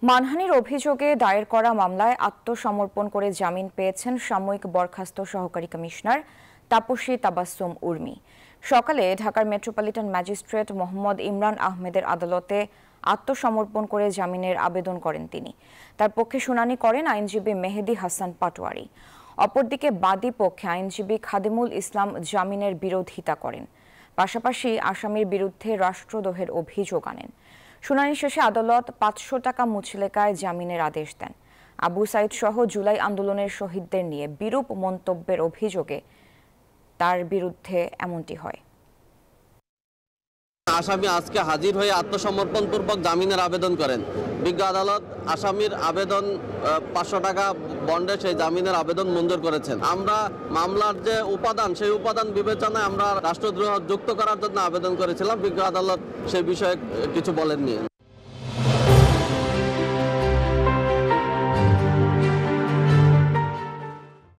মানহানির অভিযোগে দায়ের করা মামলায় আত্মসমর্পণ করে জামিন পেয়েছেন সাময়িক বরখাস্ত সহকারী কমিশনার তাপসী তাবাসসুম উর্মি। সকালে ঢাকার মেট্রোপলিটন ম্যাজিস্ট্রেট মোহাম্মদ ইমরান আহমেদের আদালতে আত্মসমর্পণ করে জামিনের আবেদন করেন তিনি। তার পক্ষে শুনানি করেন আইনজীবী মেহেদী হাসান পাটোয়ারি। অপরদিকে বাদী পক্ষে আইনজীবী খাদিমুল ইসলাম জামিনের বিরোধিতা করেন। পাশাপাশি আসামির বিরুদ্ধে রাষ্ট্রদ্রোহের অভিযোগ আনেন। শুনানি শেষে আদালত ৫০০ টাকা মুচলেকায় জামিনের আদেশ দেন। আবু সাইদ সহ জুলাই আন্দোলনের শহীদদের নিয়ে বিরূপ মন্তব্যের অভিযোগে তার বিরুদ্ধে এমনটি হয়। আসামি আজকে হাজির হয়ে আত্মসমর্পণপূর্বক জামিনের আবেদন করেন। বিজ্ঞ আদালত আসামির আবেদন ৫০০ টাকা বন্ডে সেই জামিনের আবেদন মঞ্জুর করেছেন। আমরা মামলার যে উপাদান সেই উপাদান বিবেচনায় আমরা রাষ্ট্রদ্রোহ যুক্ত করার জন্য আবেদন করেছিলাম। বিজ্ঞ আদালত সেই বিষয়ে কিছু বলেননি।